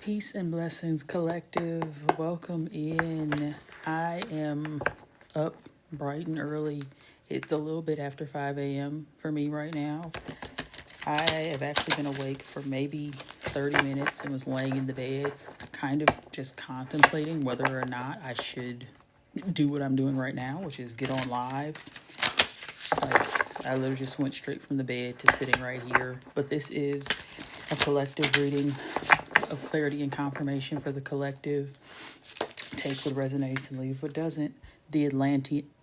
Peace and blessings, collective. Welcome in. I am up bright and early. It's a little bit after 5 a.m. for me right now. I have actually been awake for maybe 30 minutes and was laying in the bed, kind of just contemplating whether or not I should do what I'm doing right now, which is get on live. Like, I literally just went straight from the bed to sitting right here. But this is a collective reading of clarity and confirmation for the collective. Take what resonates and leave what doesn't. The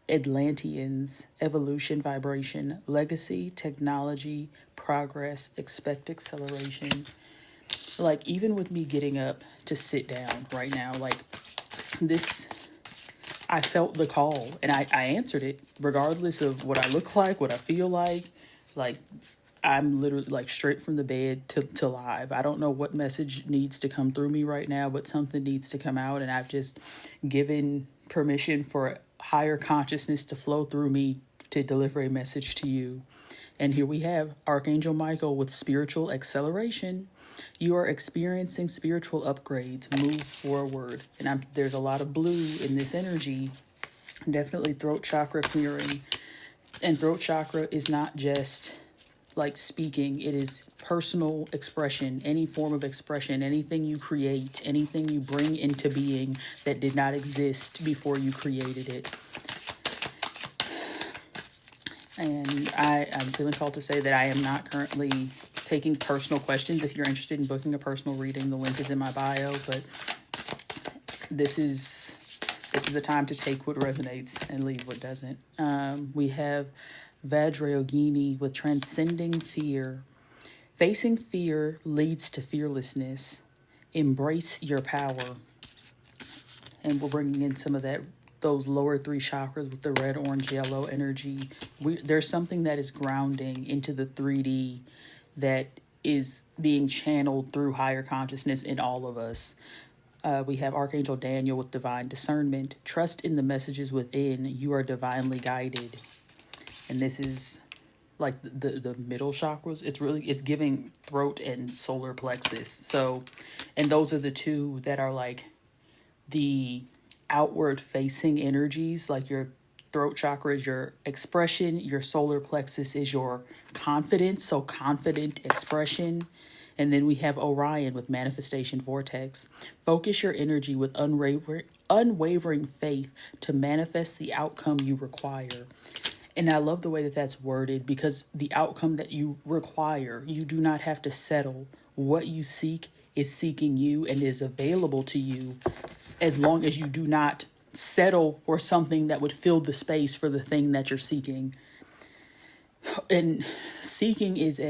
Atlanteans, evolution, vibration, legacy, technology, progress, expect acceleration. Like, even with me getting up to sit down right now, like, this, I felt the call and I answered it regardless of what I look like, what I feel like, I'm literally like straight from the bed to live. I don't know what message needs to come through me right now, but something needs to come out. And I've just given permission for higher consciousness to flow through me to deliver a message to you. And here we have Archangel Michael with spiritual acceleration. You are experiencing spiritual upgrades. Move forward. And there's a lot of blue in this energy. Definitely throat chakra clearing. And throat chakra is not just like speaking, it is personal expression, any form of expression, anything you create, anything you bring into being that did not exist before you created it. And I'm feeling called to say that I am not currently taking personal questions. If you're interested in booking a personal reading, the link is in my bio. But this is a time to take what resonates and leave what doesn't. We have Vajrayogini with transcending fear. Facing fear leads to fearlessness. Embrace your power. And we're bringing in some of those lower three chakras with the red, orange, yellow energy. There's something that is grounding into the 3D that is being channeled through higher consciousness in all of us. We have Archangel Daniel with divine discernment. Trust in the messages within. You are divinely guided. And this is like the middle chakras. It's giving throat and solar plexus. So, and those are the two that are like the outward facing energies. Like your throat chakra is your expression, your solar plexus is your confidence, so confident expression. And then we have Orion with manifestation vortex. Focus your energy with unwavering faith to manifest the outcome you require. And I love the way that that's worded, because the outcome that you require, you do not have to settle. What you seek is seeking you and is available to you, as long as you do not settle for something that would fill the space for the thing that you're seeking. And seeking is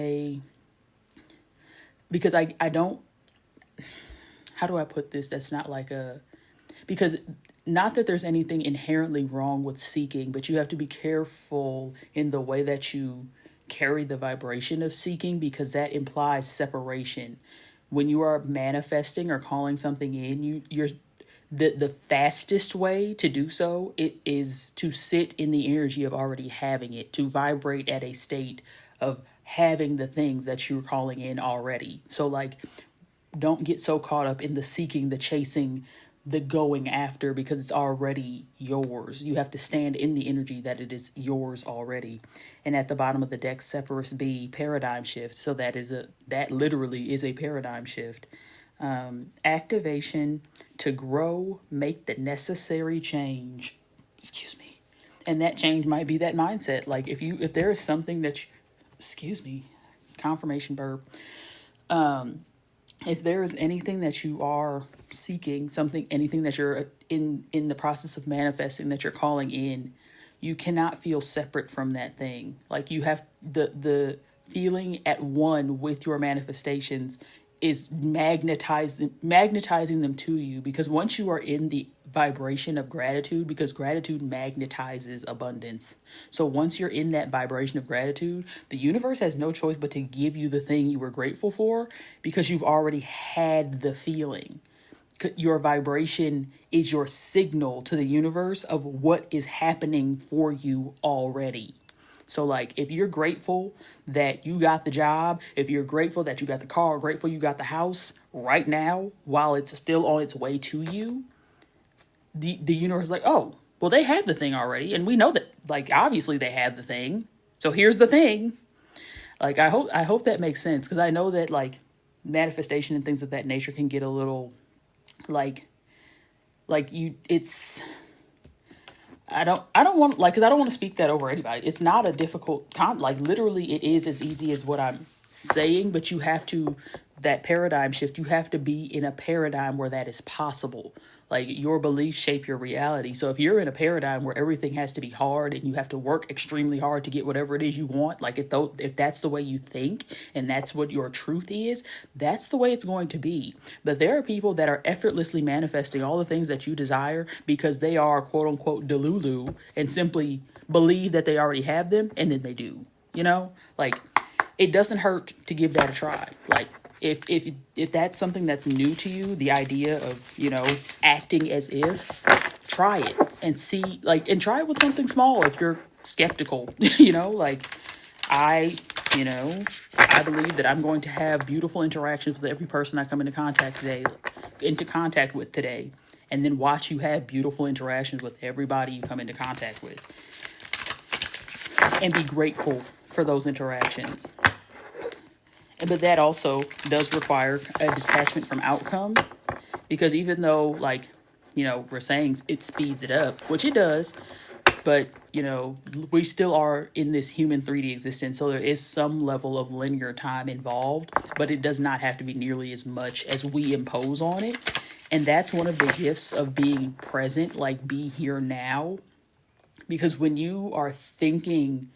because I don't, how do I put this? That's not like because not that there's anything inherently wrong with seeking, but you have to be careful in the way that you carry the vibration of seeking, because that implies separation. When you are manifesting or calling something in, you're the fastest way to do so, it is to sit in the energy of already having it, to vibrate at a state of having the things that you're calling in already. So like, don't get so caught up in the seeking, the chasing, the going after, because it's already yours. You have to stand in the energy that it is yours already. And at the bottom of the deck, Separus B, paradigm shift. So that literally is a paradigm shift. Activation to grow, make the necessary change. Excuse me. And that change might be that mindset. Like if there is something that excuse me, confirmation burp. If there is anything that you are seeking, anything that you're in the process of manifesting, that you're calling in, you cannot feel separate from that thing. Like, you have the feeling at one with your manifestations is magnetizing them to you, because once you are in the vibration of gratitude, because gratitude magnetizes abundance. So once you're in that vibration of gratitude, the universe has no choice but to give you the thing you were grateful for, because you've already had the feeling. Your vibration is your signal to the universe of what is happening for you already. So like if you're grateful that you got the job, if you're grateful that you got the car, grateful you got the house right now while it's still on its way to you, the universe is like, oh, well, they have the thing already, and we know that, like, obviously they have the thing. So here's the thing. Like I hope that makes sense, because I know that like manifestation and things of that nature can get a little like you it's I don't want, like, because I don't want to speak that over anybody. It's not a difficult like literally it is as easy as what I'm saying, but you have to, that paradigm shift, you have to be in a paradigm where that is possible. Like your beliefs shape your reality. So if you're in a paradigm where everything has to be hard and you have to work extremely hard to get whatever it is you want, like if that's the way you think and that's what your truth is, that's the way it's going to be. But there are people that are effortlessly manifesting all the things that you desire because they are quote unquote delulu and simply believe that they already have them, and then they do. You know, like it doesn't hurt to give that a try. Like if that's something that's new to you, the idea of, you know, acting as if, try it and see, like, and try it with something small if you're skeptical. You know, like I, you know, I believe that I'm going to have beautiful interactions with every person I come into contact with today, and then watch you have beautiful interactions with everybody you come into contact with, and be grateful for those interactions. But that also does require a detachment from outcome, because even though, like, you know, we're saying it speeds it up, which it does, but, you know, we still are in this human 3D existence. So there is some level of linear time involved, but it does not have to be nearly as much as we impose on it. And that's one of the gifts of being present, like be here now. Because when you are thinking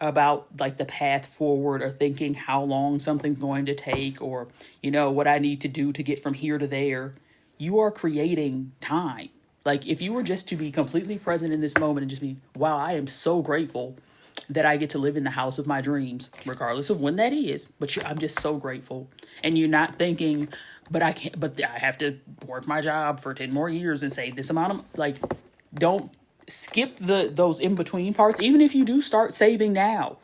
about like the path forward, or thinking how long something's going to take, or, you know, what I need to do to get from here to there, you are creating time. Like if you were just to be completely present in this moment and just be, wow, I am so grateful that I get to live in the house of my dreams, regardless of when that is. But I'm just so grateful. And you're not thinking, but I can't, but I have to work my job for 10 more years and save this amount of, like, don't skip those in between parts. Even if you do start saving now,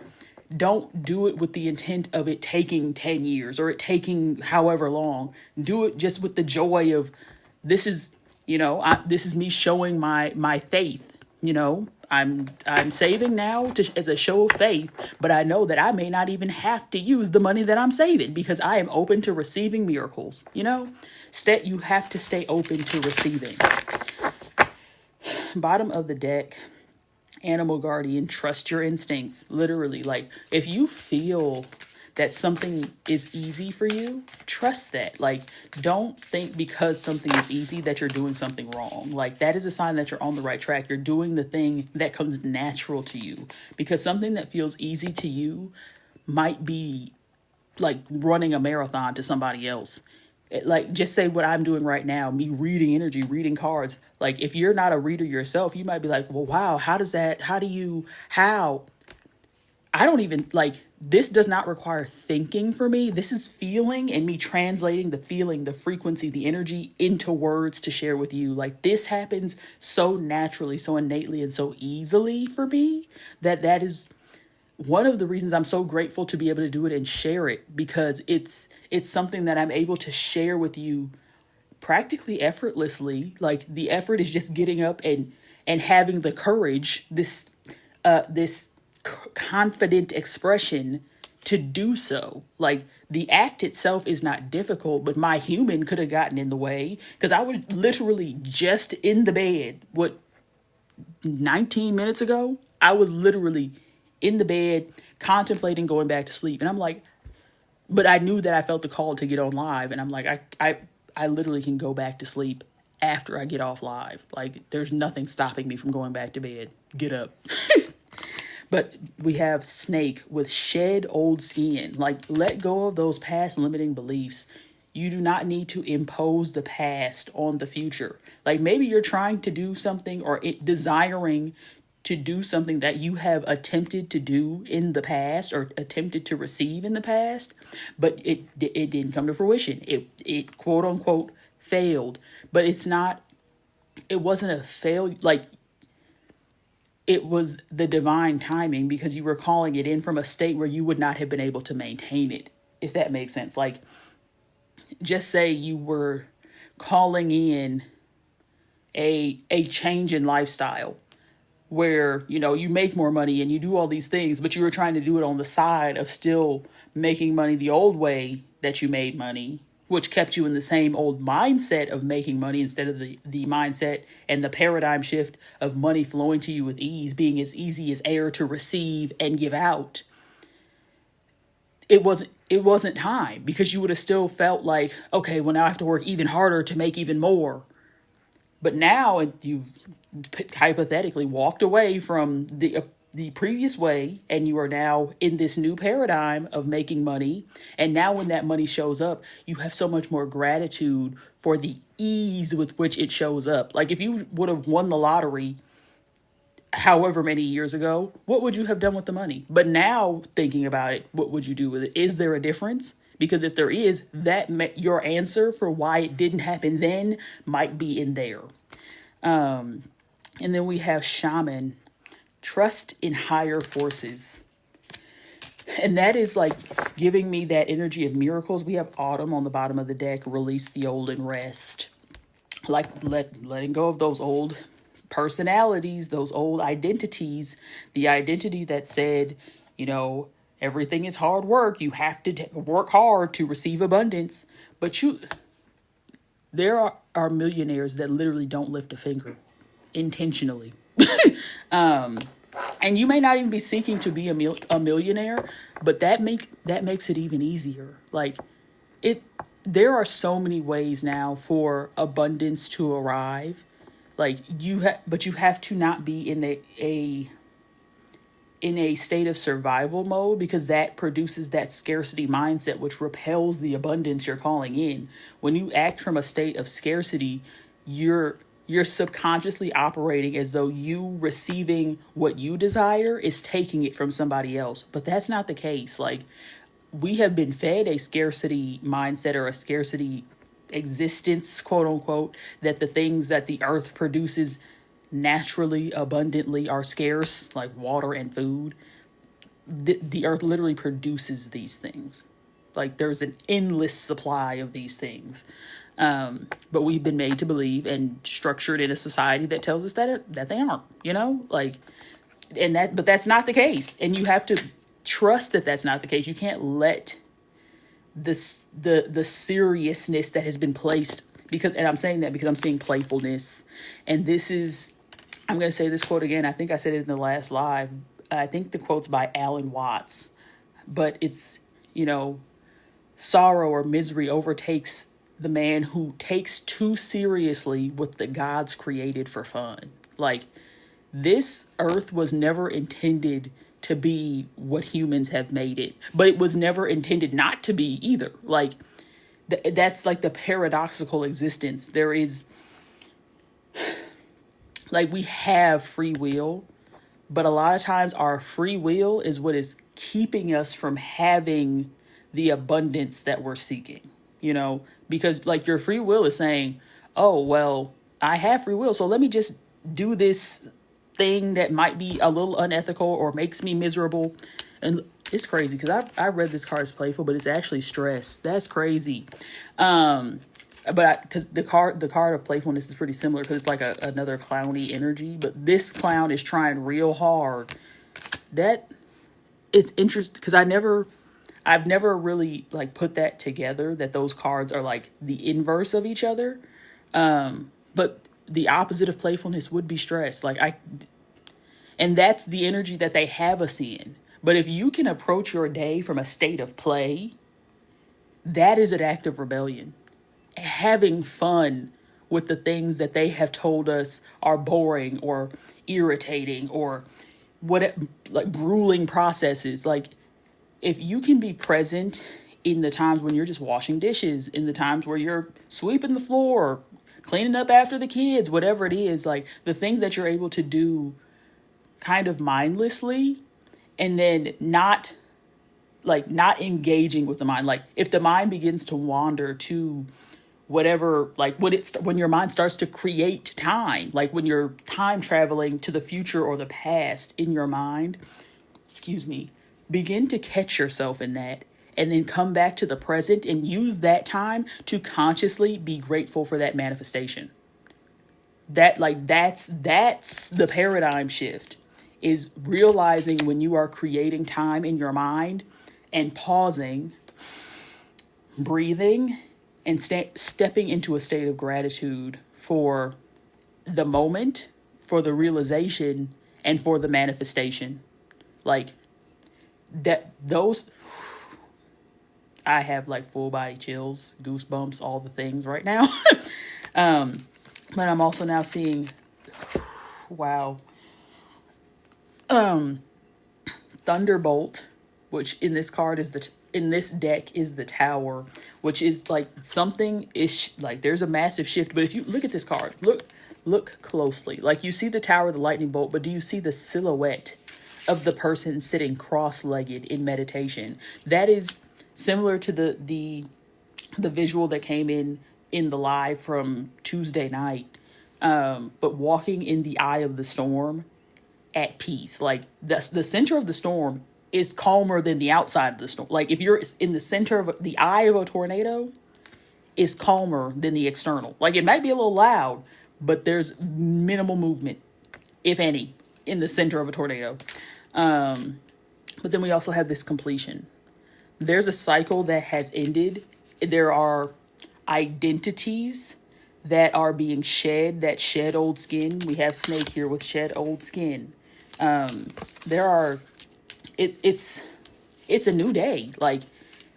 don't do it with the intent of it taking 10 years or it taking however long. Do it just with the joy of, this is, you know, this is me showing my faith. You know, I'm saving now as a show of faith, but I know that I may not even have to use the money that I'm saving because I am open to receiving miracles. You know, you have to stay open to receiving. Bottom of the deck, animal guardian, trust your instincts. Literally, like if you feel that something is easy for you, trust that. Like, don't think because something is easy that you're doing something wrong. Like, that is a sign that you're on the right track. You're doing the thing that comes natural to you, because something that feels easy to you might be like running a marathon to somebody else. Like, just say what I'm doing right now, me reading energy, reading cards. Like, if you're not a reader yourself, you might be like, well, wow, how I don't even, like, this does not require thinking for me. This is feeling and me translating the feeling, the frequency, the energy into words to share with you. Like, this happens so naturally, so innately, and so easily for me that is one of the reasons I'm so grateful to be able to do it and share it, because it's something that I'm able to share with you practically effortlessly. Like, the effort is just getting up and having the courage, this confident expression to do so. Like, the act itself is not difficult, but my human could have gotten in the way, because I was literally just in the bed, 19 minutes ago. I was literally in the bed contemplating going back to sleep, and I'm like, but I knew that I felt the call to get on live, and I'm like, I literally can go back to sleep after I get off live. Like, there's nothing stopping me from going back to bed. Get up. But we have snake with shed old skin. Like, let go of those past limiting beliefs. You do not need to impose the past on the future. Like, maybe you're trying to do something, or desiring to do something that you have attempted to do in the past, or attempted to receive in the past, but it didn't come to fruition. It quote unquote failed, but it wasn't a fail. Like, it was the divine timing because you were calling it in from a state where you would not have been able to maintain it, if that makes sense. Like, just say you were calling in a change in lifestyle where, you know, you make more money and you do all these things, but you were trying to do it on the side of still making money the old way that you made money, which kept you in the same old mindset of making money instead of the mindset and the paradigm shift of money flowing to you with ease, being as easy as air to receive and give out. It wasn't time, because you would have still felt like, okay, well, now I have to work even harder to make even more. But now you hypothetically walked away from the previous way, and you are now in this new paradigm of making money. And now when that money shows up, you have so much more gratitude for the ease with which it shows up. Like, if you would have won the lottery however many years ago, what would you have done with the money? But now thinking about it, what would you do with it? Is there a difference? Because if there is, your answer for why it didn't happen then might be in there. And then we have shaman, trust in higher forces. And that is like giving me that energy of miracles. We have autumn on the bottom of the deck, release the old and rest. Like letting go of those old personalities, those old identities, the identity that said, you know, everything is hard work. You have to work hard to receive abundance. But there are millionaires that literally don't lift a finger intentionally. And you may not even be seeking to be a millionaire, but that makes it even easier. Like, there are so many ways now for abundance to arrive. Like, but you have to not be in a state of survival mode, because that produces that scarcity mindset, which repels the abundance you're calling in. When you act from a state of scarcity, you're subconsciously operating as though you receiving what you desire is taking it from somebody else. But that's not the case. Like, we have been fed a scarcity mindset, or a scarcity existence, quote unquote, that the things that the earth produces naturally, abundantly are scarce, like water and food. The earth literally produces these things. Like, there's an endless supply of these things. But we've been made to believe and structured in a society that tells us that they aren't, you know, like, but that's not the case. And you have to trust that that's not the case. You can't let the seriousness that has been placed, and I'm saying that because I'm seeing playfulness. And I'm going to say this quote again. I think I said it in the last live. I think the quote's by Alan Watts, but it's, you know, sorrow or misery overtakes the man who takes too seriously what the gods created for fun. Like, this earth was never intended to be what humans have made it, but it was never intended not to be either. Like, that's like the paradoxical existence. There is, like, we have free will, but a lot of times our free will is what is keeping us from having the abundance that we're seeking, you know, because, like, your free will is saying, oh, well, I have free will, so let me just do this thing that might be a little unethical or makes me miserable. And it's crazy because I read this card as playful, but it's actually stress. That's crazy. But because the card of playfulness is pretty similar, because it's like another clowny energy, but this clown is trying real hard. That it's interesting because I've never really like put that together, that those cards are like the inverse of each other. But the opposite of playfulness would be stress. And that's the energy that they have us in. But if you can approach your day from a state of play, that is an act of rebellion. Having fun with the things that they have told us are boring or irritating or like grueling processes. Like, if you can be present in the times when you're just washing dishes, in the times where you're sweeping the floor, cleaning up after the kids, whatever it is, like the things that you're able to do kind of mindlessly, and then not engaging with the mind. Like, if the mind begins to wander to whatever, like when your mind starts to create time, like when you're time traveling to the future or the past in your mind, excuse me, begin to catch yourself in that, and then come back to the present and use that time to consciously be grateful for that manifestation. That's the paradigm shift, is realizing when you are creating time in your mind and pausing, breathing, and stepping into a state of gratitude for the moment, for the realization, and for the manifestation. Like that, those, I have like full body chills, goosebumps, all the things right now. But I'm also now seeing, wow, Thunderbolt, which in this card is in this deck is the Tower, which is like something is like there's a massive shift. But if you look at this card, look closely. Like you see the Tower, the lightning bolt, but do you see the silhouette of the person sitting cross-legged in meditation? That is similar to the visual that came in the live from Tuesday night, but walking in the eye of the storm at peace. Like the center of the storm is calmer than the outside of the storm. Like if you're in the center of the eye of a tornado, is calmer than the external. Like it might be a little loud, but there's minimal movement, if any, in the center of a tornado. But then we also have this completion. There's a cycle that has ended. There are identities that are being shed, that shed old skin. We have Snake here with shed old skin. There are, it's a new day, like,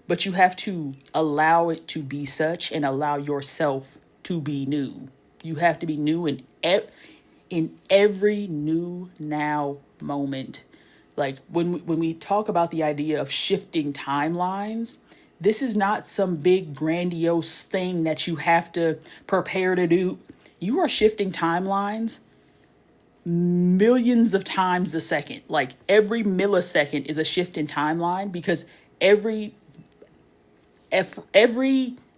but you have to allow it to be such and allow yourself to be new. You have to be new in every new now moment. Like when we talk about the idea of shifting timelines, this is not some big grandiose thing that you have to prepare to do. You are shifting timelines millions of times a second. Like every millisecond is a shift in timeline, because every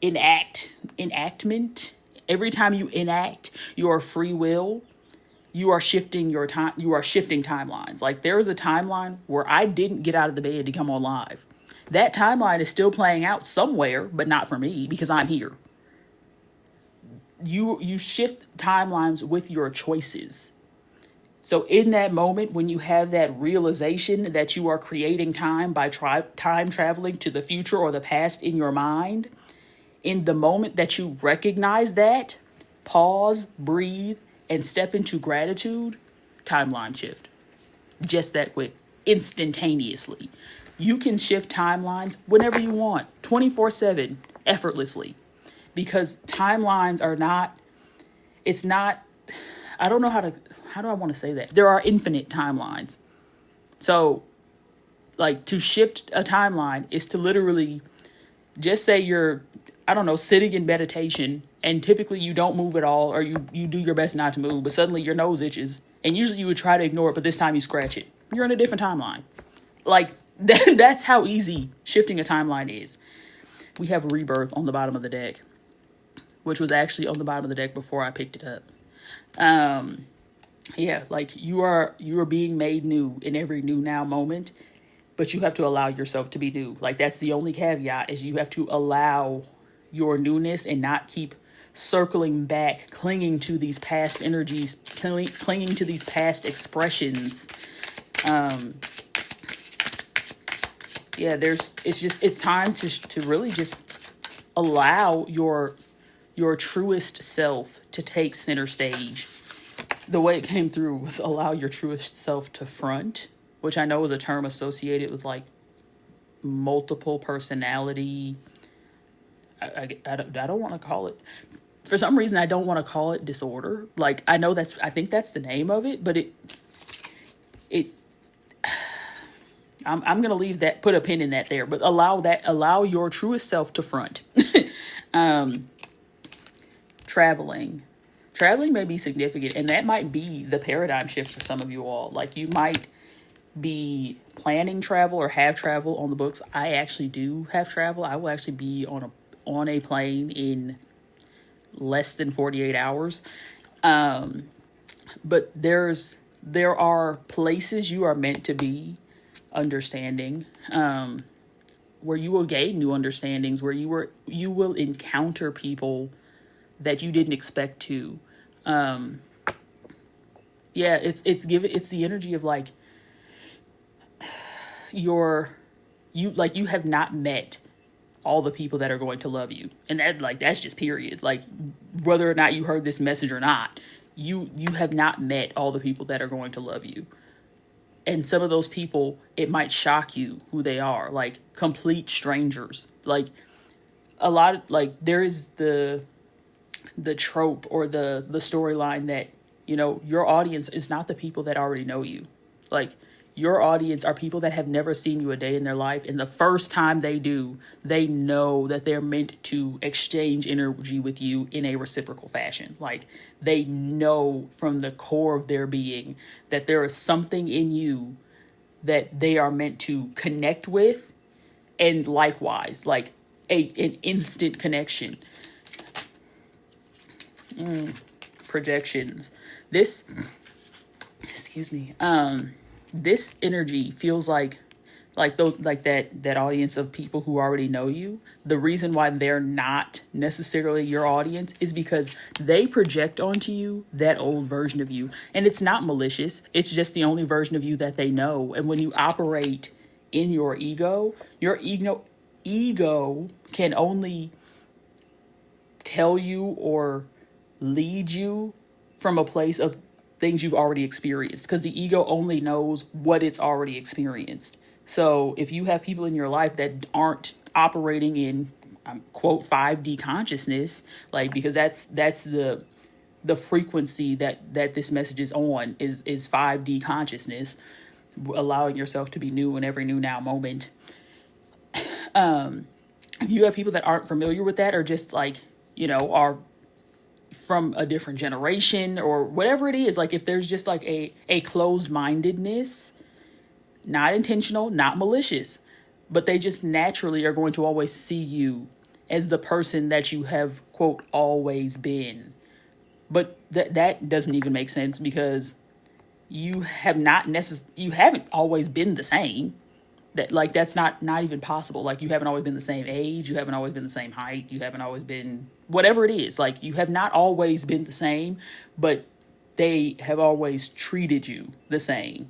enactment, every time you enact your free will, you are shifting your time. You are shifting timelines. Like there was a timeline where I didn't get out of the bed to come on live. That timeline is still playing out somewhere, but not for me because I'm here. You shift timelines with your choices. So in that moment, when you have that realization that you are creating time by time traveling to the future or the past in your mind, in the moment that you recognize that, pause, breathe, and step into gratitude, timeline shift. Just that quick, instantaneously. You can shift timelines whenever you want, 24/7, effortlessly. Because timelines are not, it's not, I don't know how do I want to say that? There are infinite timelines. So, like, to shift a timeline is to literally just say you're, I don't know, sitting in meditation, and typically you don't move at all, or you do your best not to move, but suddenly your nose itches, and usually you would try to ignore it, but this time you scratch it. You're in a different timeline. Like, that's how easy shifting a timeline is. We have Rebirth on the bottom of the deck, which was actually on the bottom of the deck before I picked it up. Yeah, like you are being made new in every new now moment, but you have to allow yourself to be new. Like that's the only caveat, is you have to allow your newness and not keep circling back, clinging to these past energies, clinging to these past expressions. Yeah, it's time to really just allow your truest self to take center stage. The way it came through was allow your truest self to front, which I know is a term associated with like multiple personality. I don't want to call it, for some reason I don't want to call it disorder. Like I think that's the name of it, but I'm gonna leave that, put a pin in that there, but allow your truest self to front. Traveling may be significant, and that might be the paradigm shift for some of you all. Like you might be planning travel or have travel on the books. I actually do have travel. I will actually be on a plane in less than 48 hours. But there are places you are meant to be understanding, where you will gain new understandings, where you will encounter people that you didn't expect to. Yeah, it's the energy of like you have not met all the people that are going to love you. And that's just period. Like, whether or not you heard this message or not, you have not met all the people that are going to love you. And some of those people, it might shock you who they are, like complete strangers. Like, a lot of, like, there is the trope or the storyline that, your audience is not the people that already know you. Like, your audience are people that have never seen you a day in their life, and the first time they do, they know that they're meant to exchange energy with you in a reciprocal fashion. Like, they know from the core of their being that there is something in you that they are meant to connect with, and likewise, like an instant connection. Projections. This, excuse me, this energy feels like those, like that audience of people who already know you. The reason why they're not necessarily your audience is because they project onto you that old version of you, and it's not malicious. It's just the only version of you that they know. And when you operate in your ego can only tell you or lead you from a place of things you've already experienced, because the ego only knows what it's already experienced. So if you have people in your life that aren't operating in quote 5D consciousness, like, because that's the frequency that this message is on, is 5D consciousness, allowing yourself to be new in every new now moment. If you have people that aren't familiar with that, or just like, are from a different generation or whatever it is, like, if there's just like a closed-mindedness, not intentional, not malicious, but they just naturally are going to always see you as the person that you have, quote, always been. But that doesn't even make sense, because you haven't always been the same. That's not even possible. Like, you haven't always been the same age, you haven't always been the same height, you haven't always been whatever it is. Like, you have not always been the same, but they have always treated you the same.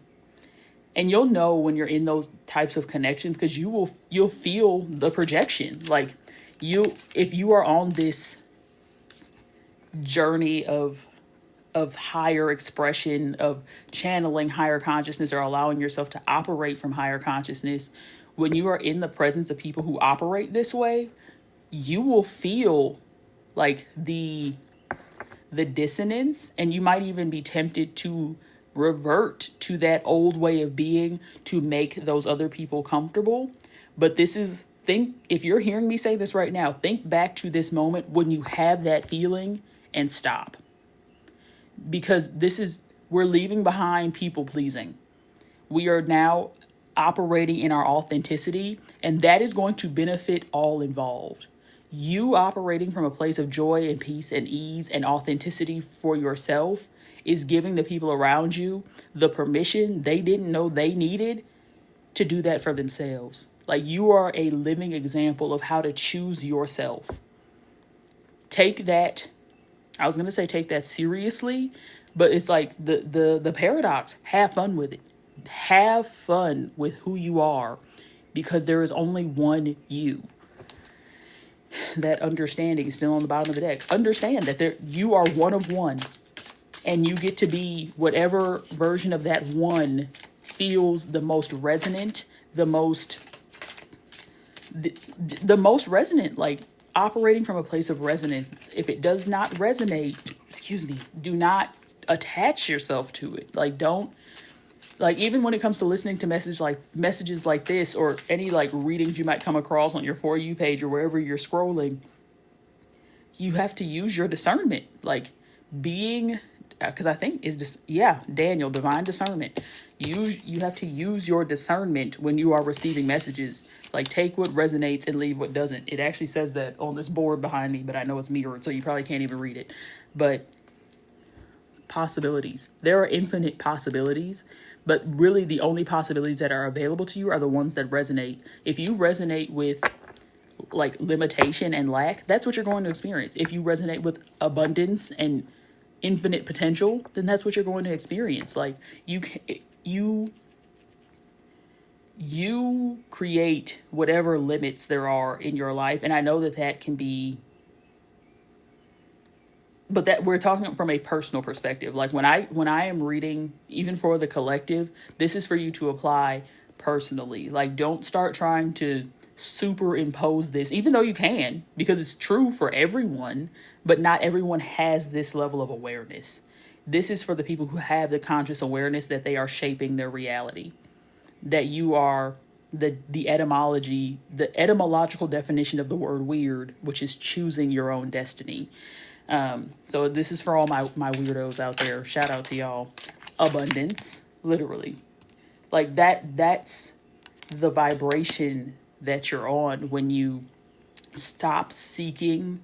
And you'll know when you're in those types of connections, because you'll feel the projection. Like, if you are on this journey of higher expression, of channeling higher consciousness, or allowing yourself to operate from higher consciousness, when you are in the presence of people who operate this way, you will feel like the dissonance, and you might even be tempted to revert to that old way of being to make those other people comfortable. But if you're hearing me say this right now, think back to this moment when you have that feeling and stop. Because we're leaving behind people pleasing. We are now operating in our authenticity, and that is going to benefit all involved. You operating from a place of joy and peace and ease and authenticity for yourself is giving the people around you the permission they didn't know they needed to do that for themselves. Like, you are a living example of how to choose yourself. Take that seriously, but it's like the paradox. Have fun with it. Have fun with who you are, because there is only one you. That understanding is still on the bottom of the deck. Understand that you are one of one, and you get to be whatever version of that one feels the most resonant, the most resonant, like operating from a place of resonance. If it does not resonate, do not attach yourself to it. Like, don't, like, even when it comes to listening to messages like this, or any like readings you might come across on your For You page or wherever you're scrolling, you have to use your discernment. Like, because I think is just, yeah, Daniel, divine discernment. You have to use your discernment when you are receiving messages. Like, take what resonates and leave what doesn't. It actually says that on this board behind me, but I know it's mirrored, so you probably can't even read it. But possibilities. There are infinite possibilities, but really the only possibilities that are available to you are the ones that resonate. If you resonate with like limitation and lack, that's what you're going to experience. If you resonate with abundance and infinite potential, then that's what you're going to experience. Like, you create whatever limits there are in your life. And I know that that can be, but that we're talking from a personal perspective. Like, when I am reading, even for the collective, this is for you to apply personally. Like, don't start trying to superimpose this, even though you can, because it's true for everyone, but not everyone has this level of awareness. This is for the people who have the conscious awareness that they are shaping their reality, that you are the etymological definition of the word weird, which is choosing your own destiny. So this is for all my weirdos out there. Shout out to y'all. Abundance, literally. Like, that's the vibration that you're on when you stop seeking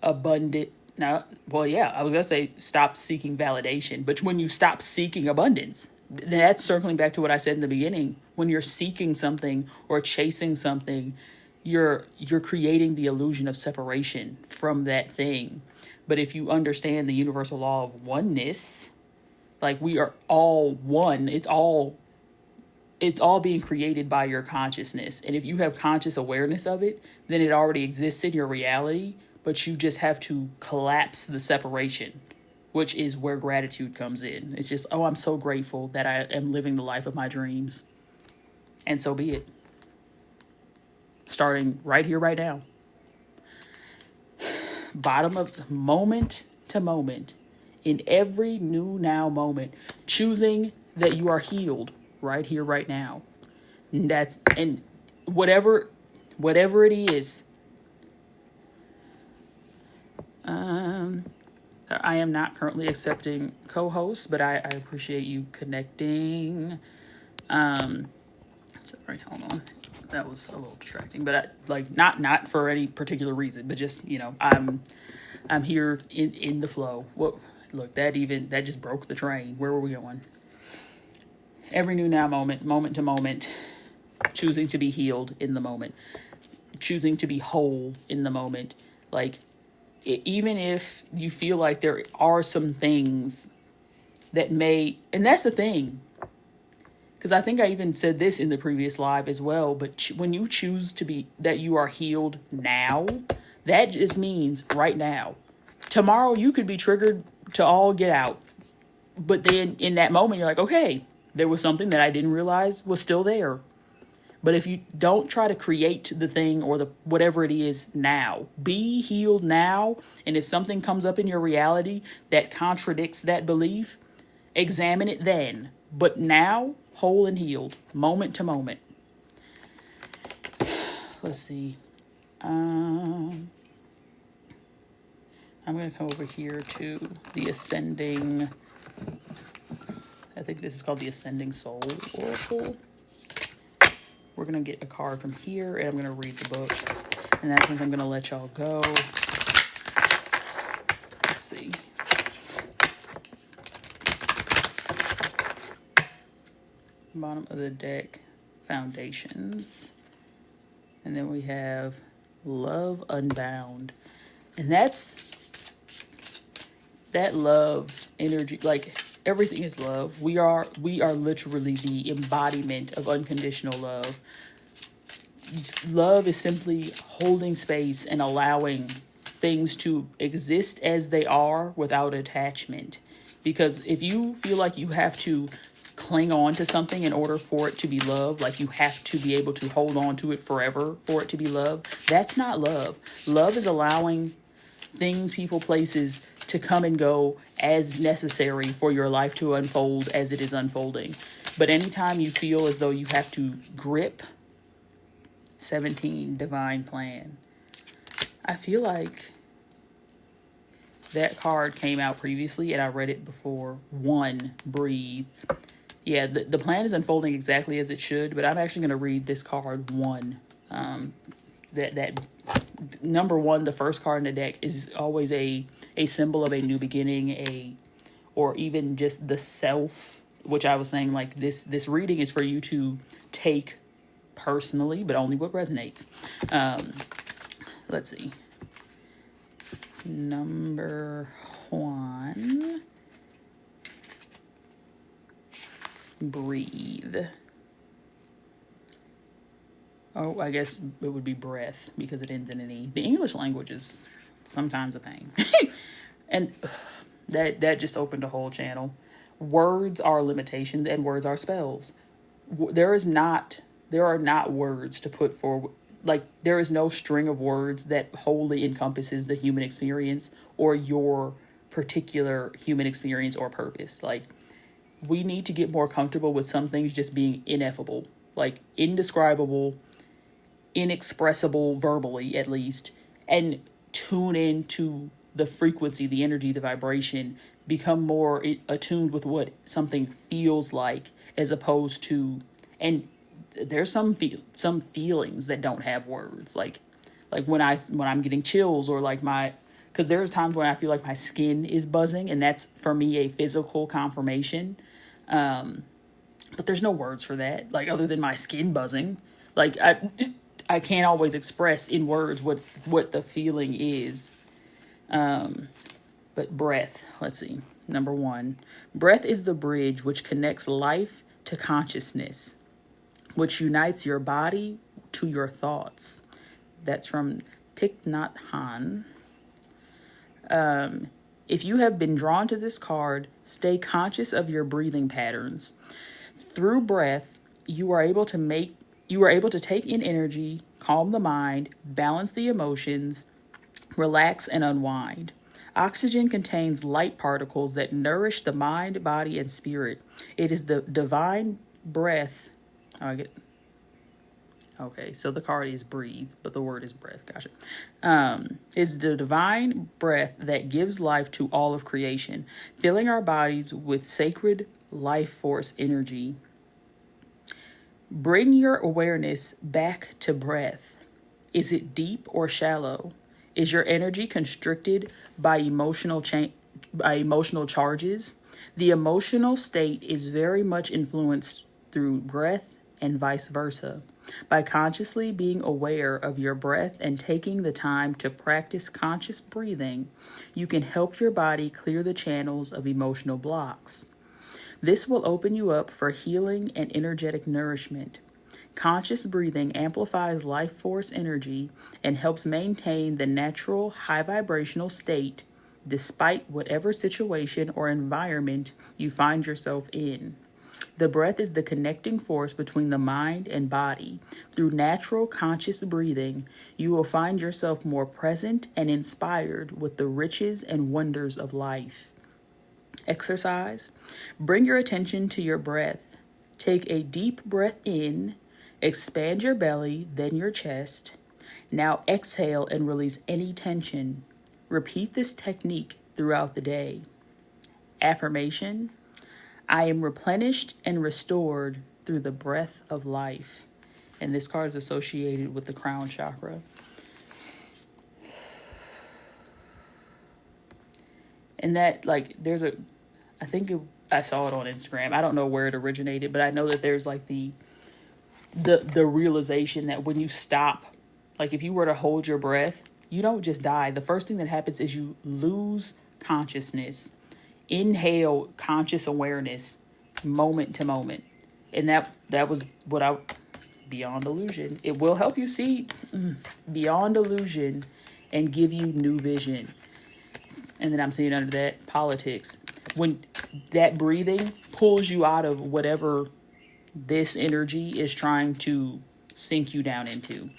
abundant. Now, well, yeah, I was gonna say stop seeking validation, but when you stop seeking abundance, that's circling back to what I said in the beginning. When you're seeking something or chasing something, you're creating the illusion of separation from that thing. But if you understand the universal law of oneness, like, we are all one. It's all being created by your consciousness. And if you have conscious awareness of it, then it already exists in your reality, but you just have to collapse the separation, which is where gratitude comes in. It's just, oh, I'm so grateful that I am living the life of my dreams. And so be it. Starting right here, right now. Bottom of moment to moment, in every new now moment, choosing that you are healed right here, right now. And whatever it is. I am not currently accepting co-hosts, but I appreciate you connecting. Sorry, hold on. That was a little distracting, but not for any particular reason, but just, I'm here in the flow. What? Look, that just broke the train. Where were we going? Every new now moment, moment to moment, choosing to be healed in the moment, choosing to be whole in the moment. Like, even if you feel like there are some things that and that's the thing, because I think I even said this in the previous live as well, but when you choose to be, that you are healed now, that just means right now. Tomorrow you could be triggered to all get out. But then in that moment, you're like, okay, there was something that I didn't realize was still there. But if you don't try to create the thing or the whatever it is now, be healed now. And if something comes up in your reality that contradicts that belief, examine it then. But now, whole and healed, moment to moment. Let's see. I'm going to come over here to the Ascending. I think this is called the Ascending Soul Oracle. We're going to get a card from here, and I'm going to read the book. And I think I'm going to let y'all go. Let's see. Bottom of the deck, Foundations. And then we have Love Unbound. And that's that love energy, like, everything is love. We are literally the embodiment of unconditional love. Love is simply holding space and allowing things to exist as they are without attachment. Because if you feel like you have to cling on to something in order for it to be love, like you have to be able to hold on to it forever for it to be love, that's not love. Love is allowing things, people, places to come and go as necessary for your life to unfold as it is unfolding. But anytime you feel as though you have to grip 17, Divine Plan, I feel like that card came out previously and I read it before. One, breathe. Yeah, the plan is unfolding exactly as it should, but I'm actually going to read this card, one. That number one, the first card in the deck, is always a symbol of a new beginning, or even just the self, which I was saying, like, this reading is for you to take personally, but only what resonates. Let's see. Number one. Breathe. Oh, I guess it would be breath because it ends in an E. The English language is sometimes a pain. And that just opened a whole channel. Words are limitations and words are spells. There are not words to put forward. Like, there is no string of words that wholly encompasses the human experience or your particular human experience or purpose. Like, we need to get more comfortable with some things just being ineffable, like indescribable, inexpressible verbally at least, and tune into the frequency, the energy, the vibration, become more attuned with what something feels like, as opposed to, and there's some feelings that don't have words, like when I'm getting chills, or like because there's times when I feel like my skin is buzzing, and that's for me a physical confirmation. But there's no words for that, like, other than my skin buzzing. Like, I can't always express in words what the feeling is. But breath, let's see. Number one, breath is the bridge which connects life to consciousness, which unites your body to your thoughts. That's from Thich Nhat Hanh. If you have been drawn to this card, stay conscious of your breathing patterns. Through breath, you are able to take in energy, calm the mind, balance the emotions, relax and unwind. Oxygen contains light particles that nourish the mind, body, and spirit. It is the divine breath. Okay, so the card is breathe, but the word is breath. Gotcha. Is the divine breath that gives life to all of creation, filling our bodies with sacred life force energy. Bring your awareness back to breath. Is it deep or shallow? Is your energy constricted by emotional charges? The emotional state is very much influenced through breath and vice versa. By consciously being aware of your breath and taking the time to practice conscious breathing, you can help your body clear the channels of emotional blocks. This will open you up for healing and energetic nourishment. Conscious breathing amplifies life force energy and helps maintain the natural high vibrational state despite whatever situation or environment you find yourself in. The breath is the connecting force between the mind and body. Through natural conscious breathing, you will find yourself more present and inspired with the riches and wonders of life. Exercise. Bring your attention to your breath. Take a deep breath in, expand your belly, then your chest. Now exhale and release any tension. Repeat this technique throughout the day. Affirmation. I am replenished and restored through the breath of life. And this card is associated with the crown chakra. And that, like, I saw it on Instagram. I don't know where it originated, but I know that there's like the realization that when you stop, like if you were to hold your breath, you don't just die. The first thing that happens is you lose consciousness. Inhale conscious awareness, moment to moment. And that was beyond illusion. It will help you see beyond illusion and give you new vision. And then I'm seeing under that, politics. When that breathing pulls you out of whatever this energy is trying to sink you down into.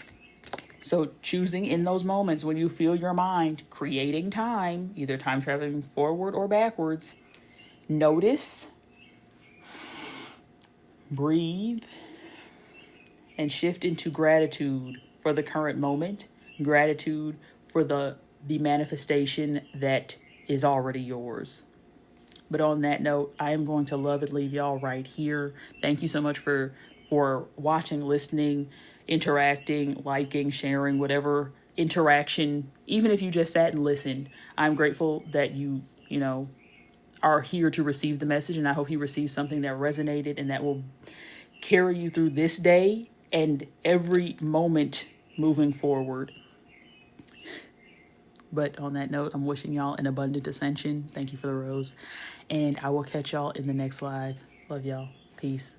So choosing in those moments when you feel your mind creating time, either time traveling forward or backwards, notice, breathe, and shift into gratitude for the current moment, gratitude for the manifestation that is already yours. But on that note, I am going to love and leave y'all right here. Thank you so much for watching, listening, interacting, liking, sharing, whatever interaction, even if you just sat and listened. I'm grateful that you know, are here to receive the message, and I hope you receive something that resonated and that will carry you through this day and every moment moving forward. But on that note, I'm wishing y'all an abundant ascension. Thank you for the rose. And I will catch y'all in the next live. Love y'all. Peace.